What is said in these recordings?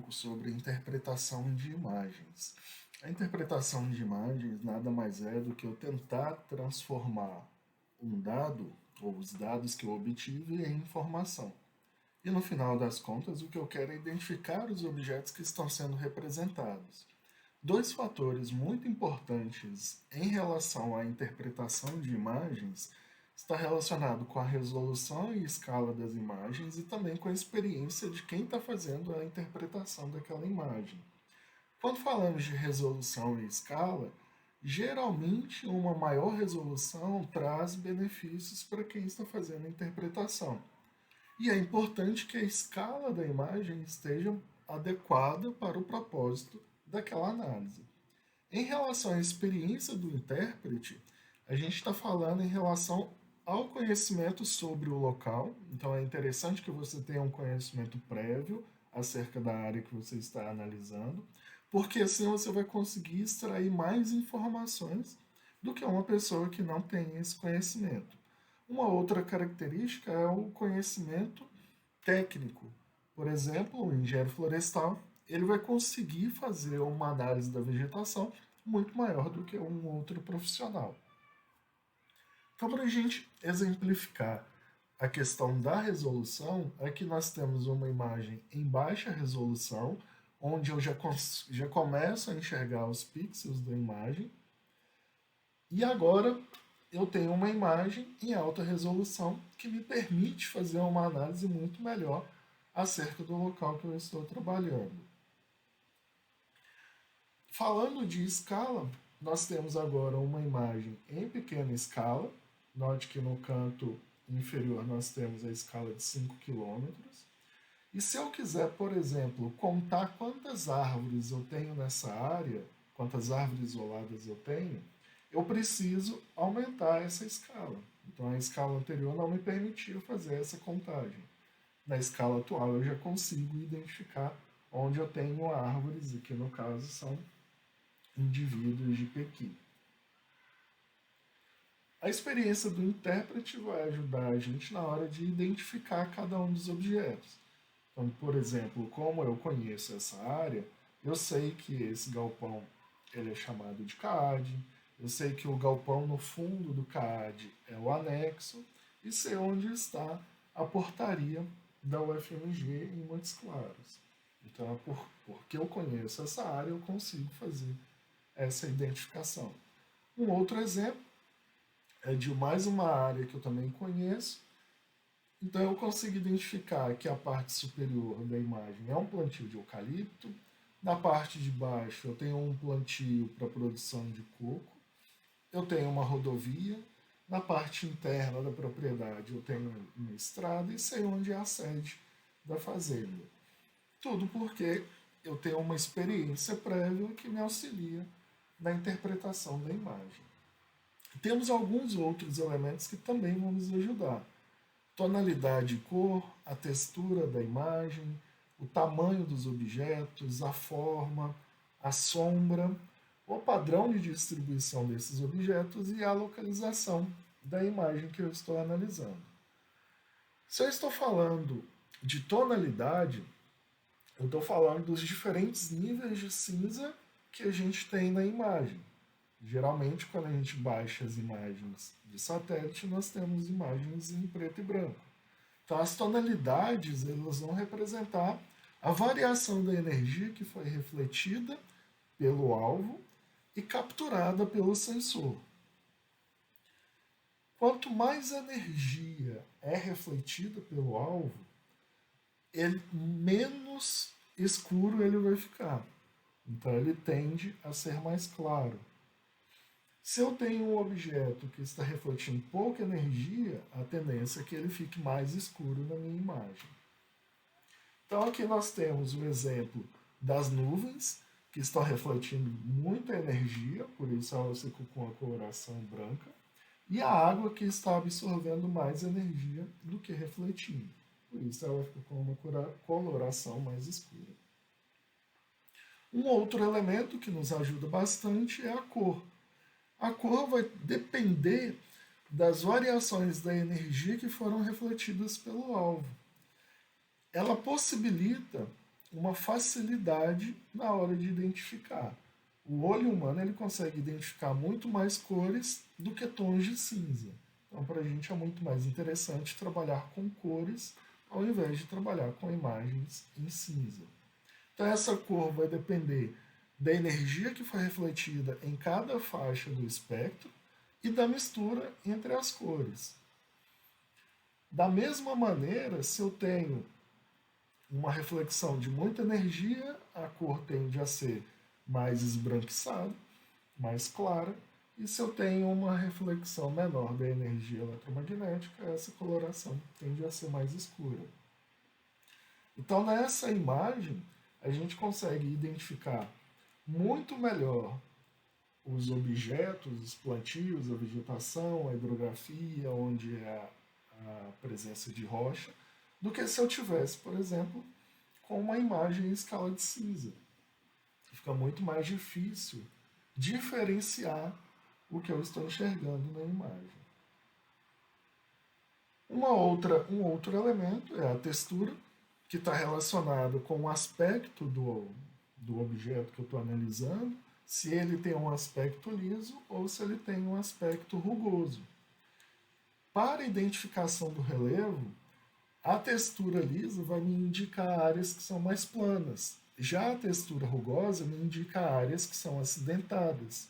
pouco sobre interpretação de imagens. A interpretação de imagens nada mais é do que eu tentar transformar um dado, ou os dados que eu obtive, em informação. E no final das contas, o que eu quero é identificar os objetos que estão sendo representados. Dois fatores muito importantes em relação à interpretação de imagens está relacionado com a resolução e escala das imagens e também com a experiência de quem está fazendo a interpretação daquela imagem. Quando falamos de resolução e escala, geralmente uma maior resolução traz benefícios para quem está fazendo a interpretação. E é importante que a escala da imagem esteja adequada para o propósito daquela análise. Em relação à experiência do intérprete, a gente está falando em relação ao conhecimento sobre o local. Então é interessante que você tenha um conhecimento prévio acerca da área que você está analisando, porque assim você vai conseguir extrair mais informações do que uma pessoa que não tem esse conhecimento. Uma outra característica é o conhecimento técnico. Por exemplo, o engenheiro florestal ele vai conseguir fazer uma análise da vegetação muito maior do que um outro profissional. Então, para a gente exemplificar a questão da resolução, aqui nós temos uma imagem em baixa resolução, onde eu já começo a enxergar os pixels da imagem, e agora eu tenho uma imagem em alta resolução que me permite fazer uma análise muito melhor acerca do local que eu estou trabalhando. Falando de escala, nós temos agora uma imagem em pequena escala. Note que no canto inferior nós temos a escala de 5 quilômetros. E se eu quiser, por exemplo, contar quantas árvores eu tenho nessa área, quantas árvores isoladas eu tenho, eu preciso aumentar essa escala. Então a escala anterior não me permitiu fazer essa contagem. Na escala atual eu já consigo identificar onde eu tenho árvores, e que no caso são indivíduos de Pequim. A experiência do intérprete vai ajudar a gente na hora de identificar cada um dos objetos. Então, por exemplo, como eu conheço essa área, eu sei que esse galpão ele é chamado de CAD, eu sei que o galpão no fundo do CAD é o anexo, e sei onde está a portaria da UFMG em Montes Claros. Então, porque eu conheço essa área, eu consigo fazer essa identificação. Um outro exemplo é de mais uma área que eu também conheço. Então eu consigo identificar que a parte superior da imagem é um plantio de eucalipto. Na parte de baixo eu tenho um plantio para produção de coco. Eu tenho uma rodovia. Na parte interna da propriedade eu tenho uma estrada e sei onde é a sede da fazenda. Tudo porque eu tenho uma experiência prévia que me auxilia na interpretação da imagem. Temos alguns outros elementos que também vão nos ajudar. Tonalidade e cor, a textura da imagem, o tamanho dos objetos, a forma, a sombra, o padrão de distribuição desses objetos e a localização da imagem que eu estou analisando. Se eu estou falando de tonalidade, eu estou falando dos diferentes níveis de cinza que a gente tem na imagem. Geralmente, quando a gente baixa as imagens de satélite, nós temos imagens em preto e branco. Então, as tonalidades elas vão representar a variação da energia que foi refletida pelo alvo e capturada pelo sensor. Quanto mais energia é refletida pelo alvo, menos escuro ele vai ficar. Então, ele tende a ser mais claro. Se eu tenho um objeto que está refletindo pouca energia, a tendência é que ele fique mais escuro na minha imagem. Então aqui nós temos o exemplo das nuvens, que estão refletindo muita energia, por isso elas ficam com a coloração branca, e a água que está absorvendo mais energia do que refletindo, por isso ela fica com uma coloração mais escura. Um outro elemento que nos ajuda bastante é a cor. A cor vai depender das variações da energia que foram refletidas pelo alvo. Ela possibilita uma facilidade na hora de identificar. O olho humano ele consegue identificar muito mais cores do que tons de cinza. Então, para a gente é muito mais interessante trabalhar com cores ao invés de trabalhar com imagens em cinza. Então, essa cor vai depender da energia que foi refletida em cada faixa do espectro e da mistura entre as cores. Da mesma maneira, se eu tenho uma reflexão de muita energia, a cor tende a ser mais esbranquiçada, mais clara, e se eu tenho uma reflexão menor da energia eletromagnética, essa coloração tende a ser mais escura. Então, nessa imagem, a gente consegue identificar muito melhor os objetos, os plantios, a vegetação, a hidrografia, onde é a presença de rocha, do que se eu tivesse, por exemplo, com uma imagem em escala de cinza. Fica muito mais difícil diferenciar o que eu estou enxergando na imagem. Um outro elemento é a textura, que está relacionado com o aspecto do objeto que eu estou analisando, se ele tem um aspecto liso ou se ele tem um aspecto rugoso. Para a identificação do relevo, a textura lisa vai me indicar áreas que são mais planas. Já a textura rugosa me indica áreas que são acidentadas.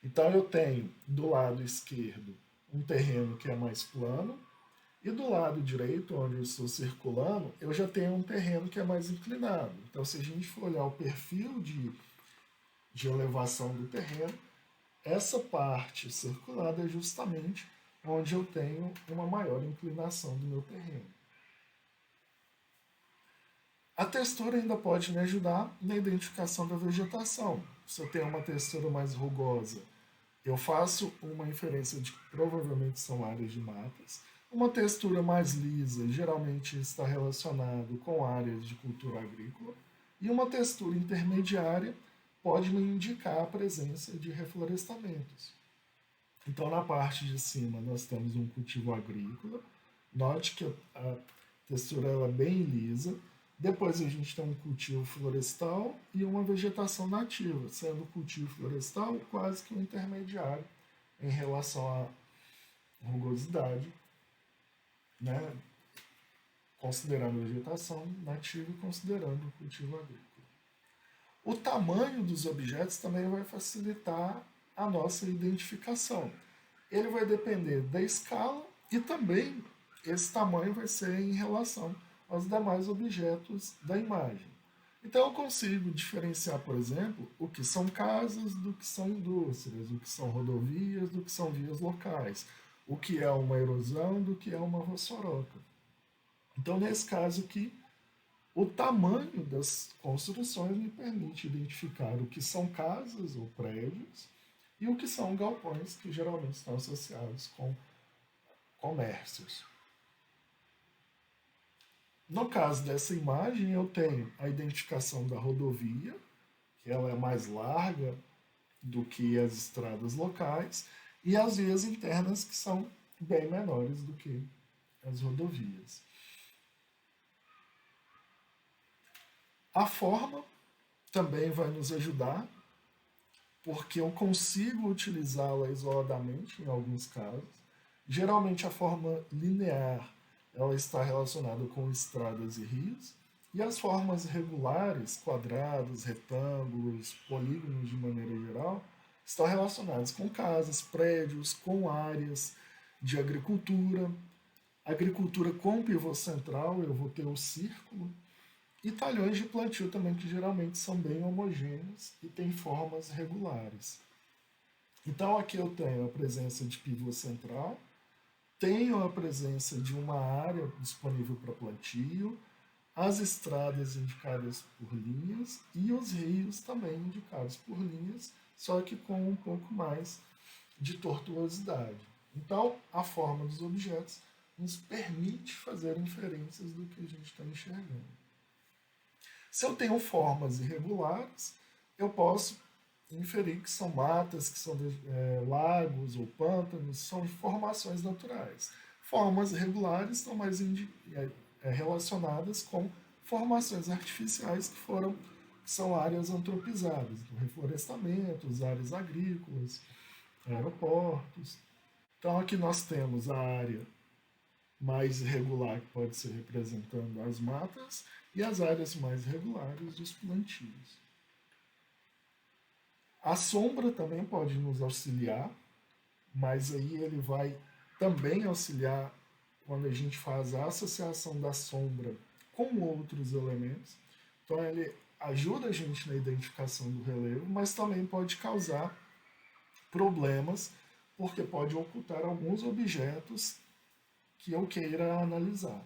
Então eu tenho do lado esquerdo um terreno que é mais plano e do lado direito, onde eu estou circulando, eu já tenho um terreno que é mais inclinado. Então se a gente for olhar o perfil de elevação do terreno, essa parte circulada é justamente onde eu tenho uma maior inclinação do meu terreno. A textura ainda pode me ajudar na identificação da vegetação. Se eu tenho uma textura mais rugosa, eu faço uma inferência de que provavelmente são áreas de matas. Uma textura mais lisa geralmente está relacionado com áreas de cultura agrícola. E uma textura intermediária pode me indicar a presença de reflorestamentos. Então, na parte de cima, nós temos um cultivo agrícola. Note que a textura ela é bem lisa. Depois a gente tem um cultivo florestal e uma vegetação nativa, sendo o cultivo florestal quase que um intermediário em relação à rugosidade, né? Considerando a vegetação nativa e considerando o cultivo agrícola. O tamanho dos objetos também vai facilitar a nossa identificação. Ele vai depender da escala e também esse tamanho vai ser em relação aos demais objetos da imagem. Então eu consigo diferenciar, por exemplo, o que são casas do que são indústrias, o que são rodovias do que são vias locais, o que é uma erosão do que é uma roçoroca. Então, nesse caso aqui, o tamanho das construções me permite identificar o que são casas ou prédios e o que são galpões, que geralmente estão associados com comércios. No caso dessa imagem, eu tenho a identificação da rodovia, que ela é mais larga do que as estradas locais, e as vias internas, que são bem menores do que as rodovias. A forma também vai nos ajudar, porque eu consigo utilizá-la isoladamente em alguns casos. Geralmente a forma linear ela está relacionada com estradas e rios, e as formas regulares, quadrados, retângulos, polígonos de maneira geral, estão relacionadas com casas, prédios, com áreas de agricultura com pivô central, eu vou ter o círculo, e talhões de plantio também, que geralmente são bem homogêneos e têm formas regulares. Então aqui eu tenho a presença de pivô central, tenho a presença de uma área disponível para plantio, as estradas indicadas por linhas e os rios também indicados por linhas, só que com um pouco mais de tortuosidade. Então, a forma dos objetos nos permite fazer inferências do que a gente está enxergando. Se eu tenho formas irregulares, eu posso inferir que são matas, que são lagos ou pântanos, são formações naturais. Formas irregulares estão mais relacionadas com formações artificiais que são áreas antropizadas, então, reflorestamentos, áreas agrícolas, aeroportos. Então aqui nós temos a área mais irregular, que pode ser representando as matas, e as áreas mais regulares dos plantios. A sombra também pode nos auxiliar, mas aí ele vai também auxiliar quando a gente faz a associação da sombra com outros elementos. Então ele ajuda a gente na identificação do relevo, mas também pode causar problemas, porque pode ocultar alguns objetos que eu queira analisar.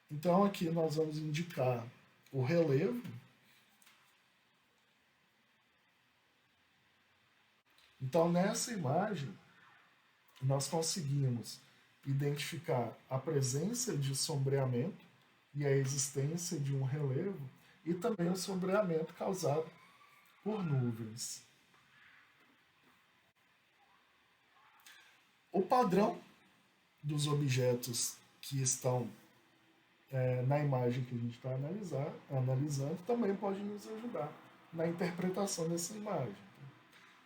Então aqui nós vamos indicar o relevo. Então nessa imagem nós conseguimos identificar a presença de sombreamento e a existência de um relevo e também o sombreamento causado por nuvens. O padrão dos objetos que estão na imagem que a gente está analisando também pode nos ajudar na interpretação dessa imagem.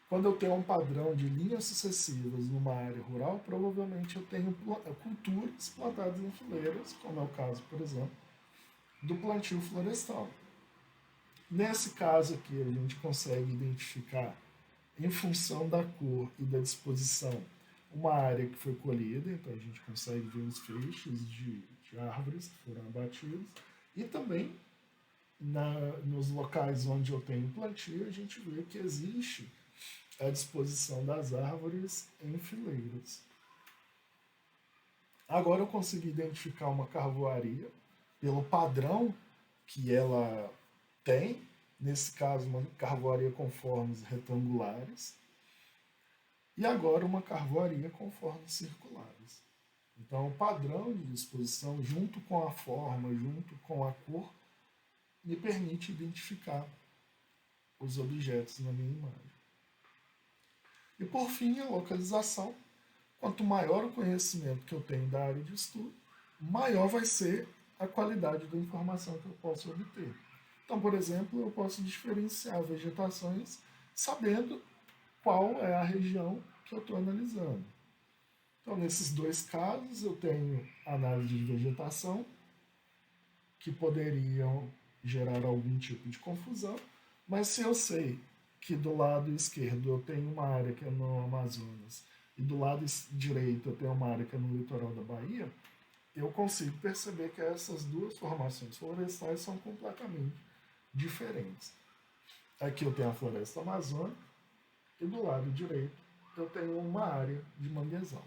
Quando eu tenho um padrão de linhas sucessivas numa área rural, provavelmente eu tenho culturas plantadas em fileiras, como é o caso, por exemplo, do plantio florestal. Nesse caso aqui, a gente consegue identificar, em função da cor e da disposição, uma área que foi colhida, então a gente consegue ver os feixes de árvores que foram abatidas, e também nos locais onde eu tenho plantio, a gente vê que existe a disposição das árvores em fileiras. Agora eu consigo identificar uma carvoaria pelo padrão que ela tem, nesse caso uma carvoaria com formas retangulares, e agora uma carvoaria com formas circulares. Então o padrão de disposição, junto com a forma, junto com a cor, me permite identificar os objetos na minha imagem. E por fim, a localização. Quanto maior o conhecimento que eu tenho da área de estudo, maior vai ser a qualidade da informação que eu posso obter. Então, por exemplo, eu posso diferenciar vegetações sabendo qual é a região que eu estou analisando. Então, nesses dois casos, eu tenho análise de vegetação, que poderiam gerar algum tipo de confusão, mas se eu sei que do lado esquerdo eu tenho uma área que é no Amazonas e do lado direito eu tenho uma área que é no litoral da Bahia, eu consigo perceber que essas duas formações florestais são completamente diferentes. Aqui eu tenho a floresta amazônica e do lado direito eu tenho uma área de manguezal.